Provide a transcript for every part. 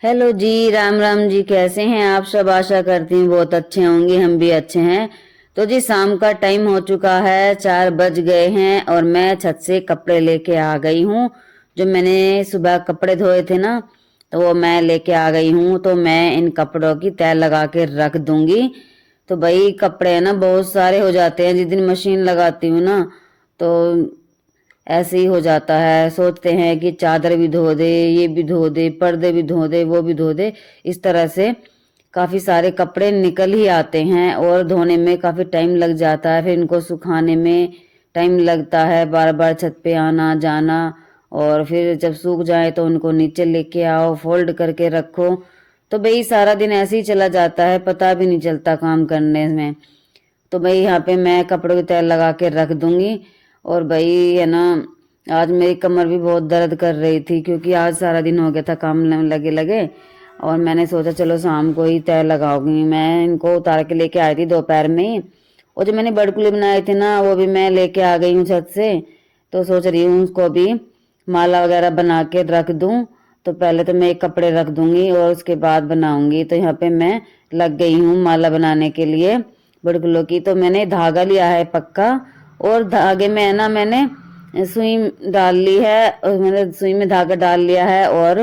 Hello जी, राम राम जी। कैसे हैं आप सब? आशा करती हूँ बहुत अच्छे होंगे। हम भी अच्छे हैं। तो जी शाम का टाइम हो चुका है, 4 बज गए हैं और मैं छत से कपड़े लेके आ गई हूँ। जो मैंने सुबह कपड़े धोए थे ना, तो वो मैं लेके आ गई हूँ। तो मैं इन कपड़ों की तह लगा के रख दूंगी। तो भाई कपड़े है ना बहुत सारे हो जाते हैं जिस दिन मशीन लगाती हूँ ना, तो ऐसे ही हो जाता है। सोचते हैं कि चादर भी धो दे, ये भी धो दे, पर्दे भी धो दे, वो भी धो दे। इस तरह से काफी सारे कपड़े निकल ही आते हैं और धोने में काफी टाइम लग जाता है। फिर इनको सुखाने में टाइम लगता है, बार बार छत पे आना जाना। और फिर जब सूख जाए तो उनको नीचे लेके आओ, फोल्ड करके रखो। तो भाई सारा दिन ऐसे ही चला जाता है, पता भी नहीं चलता काम करने में। तो भाई यहाँ पे मैं कपड़ों की तह लगा के रख दूंगी। और भाई है ना, आज मेरी कमर भी बहुत दर्द कर रही थी क्योंकि आज सारा दिन हो गया था काम लगे लगे। और मैंने सोचा चलो शाम को ही तय लगाऊंगी। मैं इनको उतार के लेके आई थी दोपहर में ही। और जो मैंने बड़कुली बनाए थे ना, वो भी मैं लेके आ गई हूँ छत से। तो सोच रही हूँ उसको भी माला वगैरह बना के रख दूं। तो पहले तो मैं एक कपड़े रख दूंगी और उसके बाद बनाऊंगी। तो यहाँ पे मैं लग गई हूँ माला बनाने के लिए बड़कुलों की। तो मैंने धागा लिया है पक्का, और धागे में है ना मैंने सुई डाल ली है, और मैंने सुई में धागा डाल लिया है और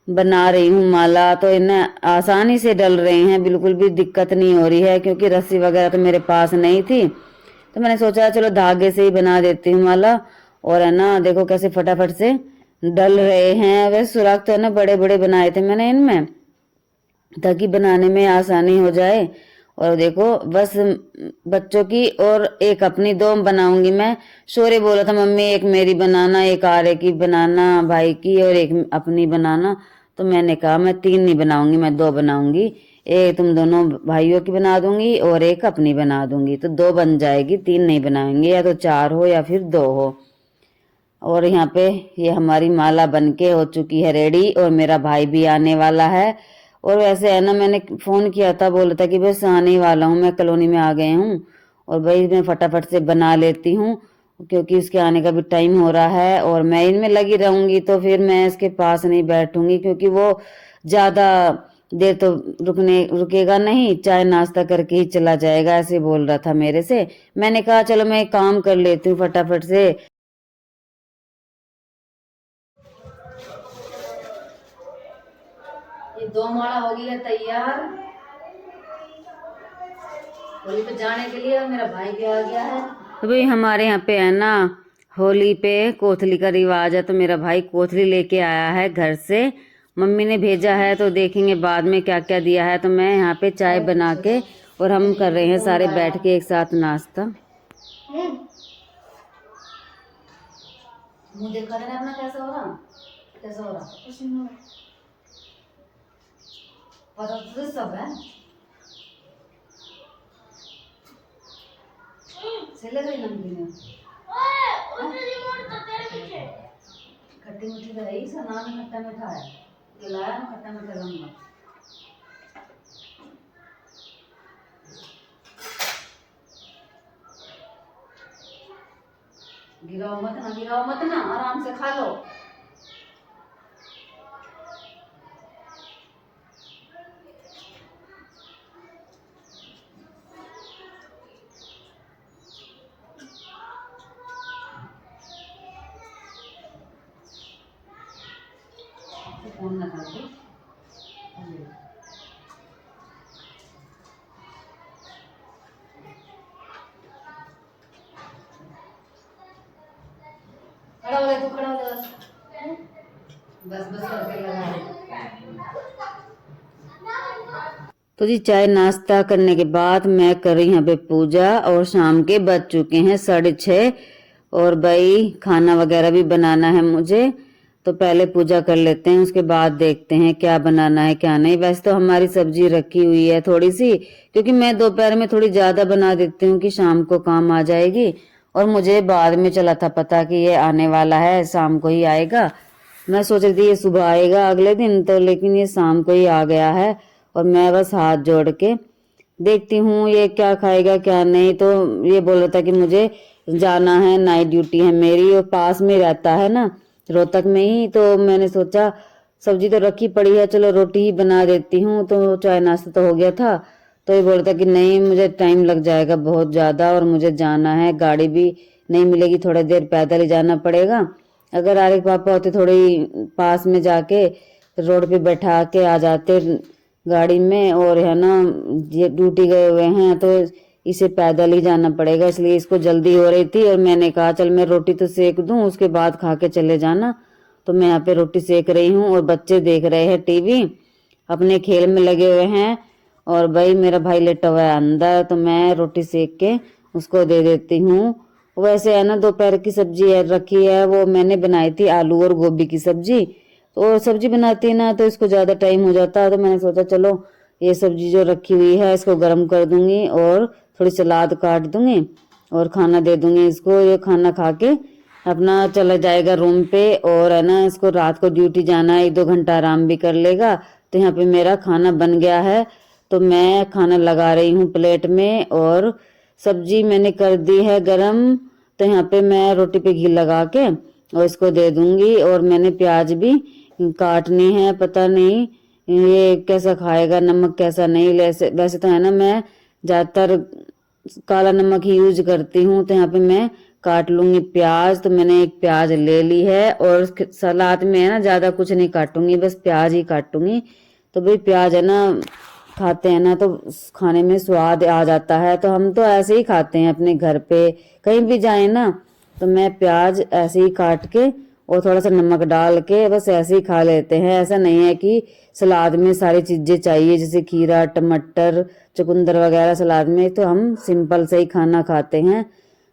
बना रही हूँ माला। तो इन्हें आसानी से डल रहे हैं, बिल्कुल भी दिक्कत नहीं हो रही है क्योंकि रस्सी वगैरह तो मेरे पास नहीं थी। तो मैंने सोचा चलो धागे से ही बना देती हूँ माला। और है ना देखो कैसे फटाफट से डल रहे हैं। वैसे सुराख तो है ना बड़े बड़े बनाए थे मैंने इनमें, ताकि बनाने में आसानी हो जाए। और देखो बस बच्चों की और एक अपनी दो बनाऊंगी मैं। शोरे बोला था मम्मी एक मेरी बनाना, एक आरे की बनाना भाई की, और एक अपनी बनाना। तो मैंने कहा मैं 3 नहीं बनाऊंगी, मैं 2 बनाऊंगी। एक तुम दोनों भाइयों की बना दूंगी और एक अपनी बना दूंगी। तो 2 बन जाएगी, 3 नहीं बनाएंगे। या तो 4 हो या फिर 2 हो। और यहाँ पे ये हमारी माला बनके हो चुकी है रेडी, और मेरा भाई भी आने वाला है। और वैसे है ना मैंने फोन किया था, बोला था कि बस आने ही वाला हूँ, मैं कॉलोनी में आ गए हूँ। और भाई मैं फटाफट से बना लेती हूँ क्योंकि उसके आने का भी टाइम हो रहा है। और मैं इनमें लगी रहूंगी तो फिर मैं इसके पास नहीं बैठूंगी क्योंकि वो ज्यादा देर तो रुकेगा नहीं, चाय नाश्ता करके ही चला जाएगा, ऐसे बोल रहा था मेरे से। मैंने कहा चलो मैं एक काम कर लेती हूँ फटाफट से। ये 2 माला हो गई है तैयार होली पे जाने के लिए, और मेरा भाई भी आ गया है। तो भाई हमारे यहाँ पे है ना होली पे कोथली का रिवाज है। तो मेरा भाई कोथली लेके आया है घर से, मम्मी ने भेजा है। तो देखेंगे बाद में क्या क्या दिया है। तो मैं यहाँ पे चाय बना के और हम कर रहे हैं सारे बैठ के एक साथ नाश्ता। मुंह देखा था अपना कैसा हो रहा, कैसा हो रहा पता तो सब है। से लग रही नमकीन है। खट्टी मीठी तो है ही, इसका नाम ही खट्टा मीठा है। ये लाया ना खट्टा मीठा लूंगा। गिराओ मत ना, आराम से खा लो। फोन ना खा लो। खड़ा हो ले, तू खड़ा हो ले बस बस बस करके लगा दे। तो जी चाय नाश्ता करने के बाद मैं कर रही यहाँ पे पूजा, और शाम के बज चुके हैं 6:30। और भाई खाना वगैरह भी बनाना है मुझे। तो पहले पूजा कर लेते हैं, उसके बाद देखते हैं क्या बनाना है क्या नहीं। वैसे तो हमारी सब्जी रखी हुई है थोड़ी सी, क्योंकि मैं दोपहर में थोड़ी ज्यादा बना देती हूँ कि शाम को काम आ जाएगी। और मुझे बाद में चला था पता कि ये आने वाला है, शाम को ही आएगा। मैं सोच रही थी ये सुबह आएगा अगले दिन, तो लेकिन ये शाम को ही आ गया है। और मैं बस हाथ जोड़ के देखती हूँ ये क्या खाएगा क्या नहीं। तो ये बोल रहा था कि मुझे जाना है, नाइट ड्यूटी है मेरी, और पास में रहता है ना रोहतक में ही। तो मैंने सोचा सब्जी तो रखी पड़ी है, चलो रोटी ही बना देती हूँ। तो चाय नाश्ता तो हो गया था, तो ये बोलता कि नहीं मुझे टाइम लग जाएगा बहुत ज़्यादा और मुझे जाना है, गाड़ी भी नहीं मिलेगी, थोड़ी देर पैदल ही जाना पड़ेगा। अगर आर्य पापा होते थोड़ी पास में जाके रोड पे बैठा के आ जाते गाड़ी में, और है ना ये ड्यूटी गए हुए हैं तो इसे पैदल ही जाना पड़ेगा, इसलिए इसको जल्दी हो रही थी। और मैंने कहा चल मैं रोटी तो सेक दूं, उसके बाद खा के चले जाना। तो मैं यहाँ पे रोटी सेक रही हूँ और बच्चे देख रहे हैं टीवी, अपने खेल में लगे हुए हैं। और भाई मेरा भाई लेटा हुआ है अंदर, तो मैं रोटी सेक के उसको दे देती हूँ। वैसे है ना दोपहर की सब्जी रखी है, वो मैंने बनाई थी आलू और गोभी की सब्जी। तो सब्जी बनाती है ना तो इसको ज़्यादा टाइम हो जाता है, तो मैंने सोचा चलो ये सब्जी जो रखी हुई है इसको गर्म कर दूंगी और थोड़ी सलाद काट दूंगी और खाना दे दूंगी इसको। ये खाना खा के अपना चला जाएगा रूम पे, और है ना इसको रात को ड्यूटी जाना है, 1-2 घंटा आराम भी कर लेगा। तो यहाँ पे मेरा खाना बन गया है, तो मैं खाना लगा रही हूँ प्लेट में, और सब्जी मैंने कर दी है गरम। तो यहाँ पे मैं रोटी पे घी लगा के और इसको दे दूंगी। और मैंने प्याज भी काटनी है, पता नहीं ये कैसा खाएगा, नमक कैसा नहीं। वैसे तो है ना मैं ज़्यादातर काला नमक ही यूज करती हूँ। तो यहाँ पे मैं काट लूंगी प्याज। तो मैंने एक प्याज ले ली है, और सलाद में है ना ज़्यादा कुछ नहीं काटूंगी, बस प्याज ही काटूंगी। तो भाई प्याज है ना खाते हैं ना तो खाने में स्वाद आ जाता है, तो हम तो ऐसे ही खाते हैं अपने घर पे, कहीं भी जाए ना तो मैं प्याज ऐसे ही काट के और थोड़ा सा नमक डाल के बस ऐसे ही खा लेते हैं। ऐसा नहीं है कि सलाद में सारी चीजें चाहिए, जैसे खीरा, टमाटर, चुकंदर वगैरह सलाद में, तो हम सिंपल से ही खाना खाते हैं।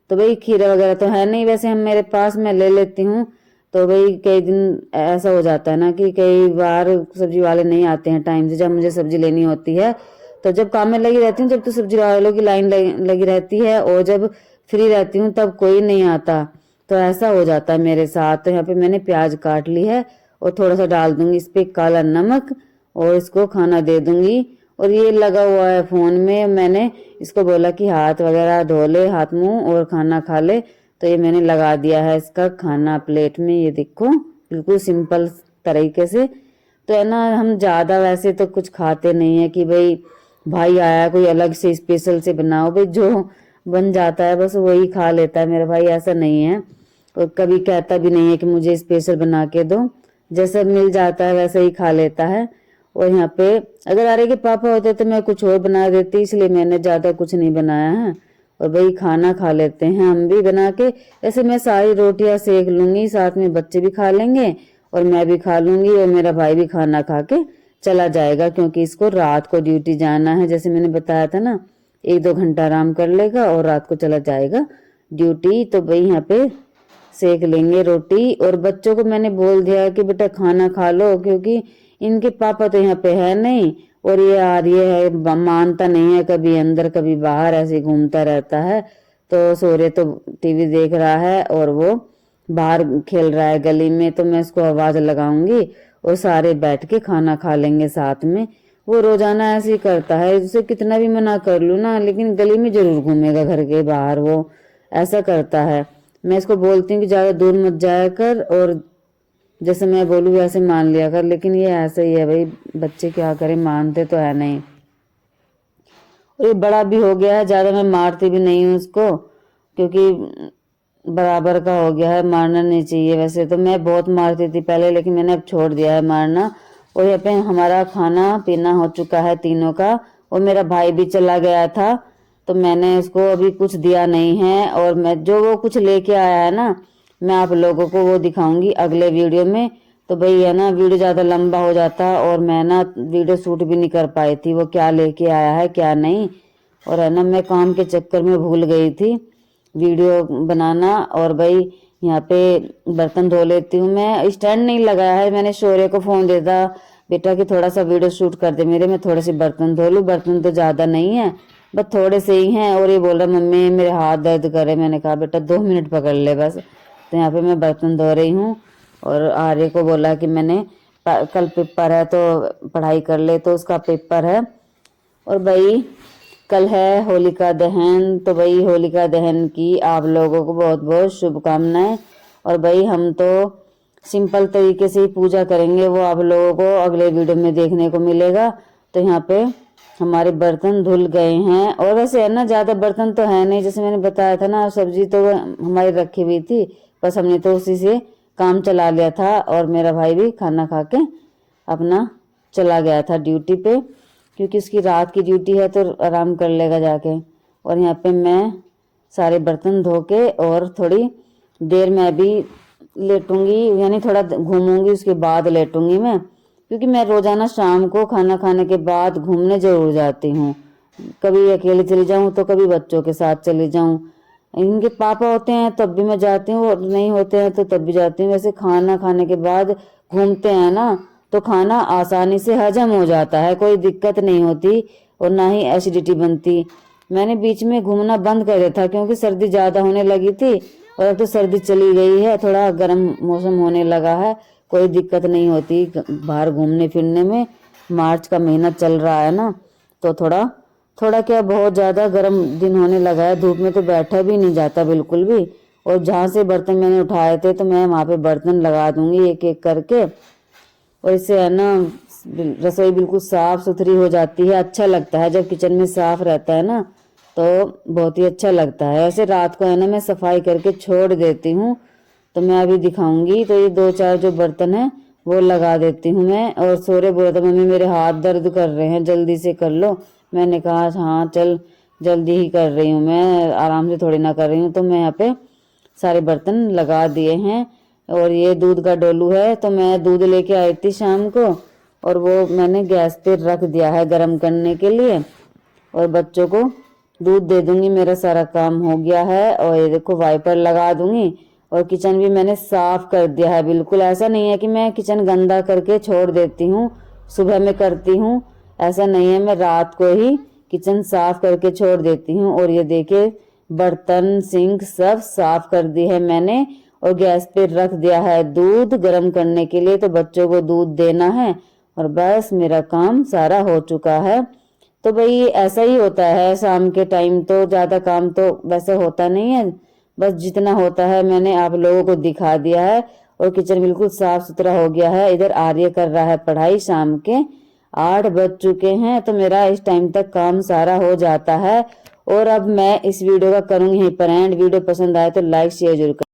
तो भाई खीरा वगैरह तो है नहीं वैसे हम मेरे पास, मैं ले लेती हूँ। तो भाई कई दिन ऐसा हो जाता है ना कि कई बार सब्जी वाले नहीं आते हैं टाइम से, जब मुझे सब्जी लेनी होती है। तो जब काम में लगी रहती हूँ जब तो सब्जी वालों की लाइन लगी रहती है, और जब फ्री रहती हूँ तब कोई नहीं आता। तो ऐसा हो जाता है मेरे साथ। तो यहाँ पे मैंने प्याज काट ली है और थोड़ा सा डाल दूंगी इस पे काला नमक, और इसको खाना दे दूंगी। और ये लगा हुआ है फोन में, मैंने इसको बोला कि हाथ वगैरह धो ले, हाथ मुंह और खाना खा ले। तो ये मैंने लगा दिया है इसका खाना प्लेट में, ये देखो बिल्कुल सिंपल तरीके से। तो है ना हम ज्यादा वैसे तो कुछ खाते नहीं है कि भाई आया कोई अलग से स्पेशल से बनाओ, भाई जो बन जाता है बस वही खा लेता है मेरा भाई, ऐसा नहीं है। और कभी कहता भी नहीं है कि मुझे स्पेशल बना के दो, जैसा मिल जाता है वैसा ही खा लेता है। और यहाँ पे अगर आर्य के पापा होते तो मैं कुछ और बना देती, इसलिए मैंने ज्यादा कुछ नहीं बनाया है। और भाई खाना खा लेते हैं हम भी बना के। ऐसे मैं सारी रोटियां सेक लूंगी, साथ में बच्चे भी खा लेंगे और मैं भी खा लूंगी, और मेरा भाई भी खाना खा के चला जाएगा, क्योंकि इसको रात को ड्यूटी जाना है। जैसे मैंने बताया था ना 1-2 घंटा आराम कर लेगा और रात को चला जाएगा ड्यूटी। तो भाई यहाँ पे सेक लेंगे रोटी। और बच्चों को मैंने बोल दिया कि बेटा खाना खा लो, क्योंकि इनके पापा तो यहाँ पे है नहीं, और ये आर्य है मानता नहीं है, कभी अंदर कभी बाहर ऐसे घूमता रहता है। तो सूर्य तो टीवी देख रहा है और वो बाहर खेल रहा है गली में। तो मैं उसको आवाज लगाऊंगी और सारे बैठ के खाना खा लेंगे साथ में। वो रोजाना ऐसे ही करता है, उसे कितना भी मना कर लूँ ना, लेकिन गली में जरूर घूमेगा घर के बाहर, वो ऐसा करता है। मैं इसको बोलती हूँ कि ज्यादा दूर मत जाया कर, और जैसे मैं बोलूँ वैसे मान लिया कर, लेकिन ये ऐसे ही है भाई, बच्चे क्या करें, मानते तो है नहीं। और ये बड़ा भी हो गया है, ज्यादा मैं मारती भी नहीं हूँ उसको, क्योंकि बराबर का हो गया है, मारना नहीं चाहिए। वैसे तो मैं बहुत मारती थी पहले, लेकिन मैंने अब छोड़ दिया है मारना। और यहाँ पे हमारा खाना पीना हो चुका है तीनों का, और मेरा भाई भी चला गया था, तो मैंने उसको अभी कुछ दिया नहीं है। और मैं जो वो कुछ लेके आया है ना, मैं आप लोगों को वो दिखाऊंगी अगले वीडियो में। तो भाई है ना वीडियो ज्यादा लंबा हो जाता, और मैं ना वीडियो शूट भी नहीं कर पाई थी, वो क्या लेके आया है क्या नहीं। और है ना मैं काम के चक्कर में भूल गई थी वीडियो बनाना। और भाई यहाँ पे बर्तन धो लेती हूँ। मैं स्टैंड नहीं लगाया है, मैंने शौर्य को फोन दे दिया बेटा कि थोड़ा सा वीडियो शूट कर दे मेरे, मैं थोड़े से बर्तन धो लूँ। बर्तन तो ज्यादा नहीं है, बस थोड़े से ही हैं। और ये बोल रहा मम्मी मेरे हाथ दर्द करे, मैंने कहा बेटा 2 मिनट पकड़ ले बस। तो यहाँ पे मैं बर्तन धो रही हूँ, और आर्य को बोला कि मैंने कल पेपर है तो पढ़ाई कर ले, तो उसका पेपर है। और भाई कल है होलिका दहन, तो भाई होलिका दहन की आप लोगों को बहुत बहुत शुभकामनाएं। और भाई हम तो सिंपल तरीके से ही पूजा करेंगे, वो आप लोगों को अगले वीडियो में देखने को मिलेगा। तो यहाँ पे हमारे बर्तन धुल गए हैं, और वैसे है ना ज़्यादा बर्तन तो है नहीं, जैसे मैंने बताया था ना, सब्जी तो हमारी रखी हुई थी, बस हमने तो उसी से काम चला लिया था। और मेरा भाई भी खाना खा के अपना चला गया था ड्यूटी पे, क्योंकि उसकी रात की ड्यूटी है तो आराम कर लेगा जाके। और यहाँ पे मैं सारे बर्तन धो के और थोड़ी देर में अभी लेटूंगी, यानी थोड़ा घूमूंगी, उसके बाद लेटूंगी मैं, क्योंकि मैं रोजाना शाम को खाना खाने के बाद घूमने जरूर जाती हूँ। कभी अकेले चली जाऊँ तो कभी बच्चों के साथ चली जाऊँ। इनके पापा होते हैं तब भी मैं जाती हूँ, और नहीं होते हैं तो तब भी जाती हूँ। वैसे खाना खाने के बाद घूमते हैं ना तो खाना आसानी से हजम हो जाता है, कोई दिक्कत नहीं होती और ना ही एसिडिटी बनती। मैंने बीच में घूमना बंद कर दिया था क्योंकि सर्दी ज़्यादा होने लगी थी, और अब तो सर्दी चली गई है, थोड़ा गर्म मौसम होने लगा है, कोई दिक्कत नहीं होती बाहर घूमने फिरने में। मार्च का महीना चल रहा है ना, तो थोड़ा थोड़ा क्या बहुत ज़्यादा गर्म दिन होने लगा है, धूप में तो बैठा भी नहीं जाता बिल्कुल भी। और जहाँ से बर्तन मैंने उठाए थे तो मैं वहाँ पे बर्तन लगा दूंगी एक एक करके, और इससे है ना रसोई बिल्कुल साफ सुथरी हो जाती है। अच्छा लगता है जब किचन में साफ रहता है ना, तो बहुत ही अच्छा लगता है। ऐसे रात को है ना मैं सफाई करके छोड़ देती हूँ। तो मैं अभी दिखाऊंगी, तो ये 2-4 जो बर्तन है वो लगा देती हूँ मैं। और सोरे बोला था मम्मी मेरे हाथ दर्द कर रहे हैं, जल्दी से कर लो। मैंने कहा हाँ चल जल्दी ही कर रही हूँ मैं, आराम से थोड़ी ना कर रही हूँ। तो मैं यहाँ पे सारे बर्तन लगा दिए हैं। और ये दूध का डोलू है, तो मैं दूध लेके आई थी शाम को, और वो मैंने गैस पे रख दिया है गर्म करने के लिए, और बच्चों को दूध दे दूंगी, मेरा सारा काम हो गया है। और ये देखो वाइपर लगा दूंगी, और किचन भी मैंने साफ कर दिया है बिल्कुल। ऐसा नहीं है कि मैं किचन गंदा करके छोड़ देती हूँ, सुबह में करती हूँ, ऐसा नहीं है। मैं रात को ही किचन साफ करके छोड़ देती हूँ। और ये देखिए बर्तन सिंक सब साफ कर दी है मैंने, और गैस पे रख दिया है दूध गर्म करने के लिए, तो बच्चों को दूध देना है, और बस मेरा काम सारा हो चुका है। तो भाई ऐसा ही होता है शाम के टाइम, तो ज्यादा काम तो वैसे होता नहीं है, बस जितना होता है मैंने आप लोगों को दिखा दिया है। और किचन बिल्कुल साफ सुथरा हो गया है। इधर आर्य कर रहा है पढ़ाई, शाम के 8 बज चुके हैं, तो मेरा इस टाइम तक काम सारा हो जाता है। और अब मैं इस वीडियो का करूंगी यहीं पर एंड। वीडियो पसंद आए तो लाइक शेयर जरूर करें।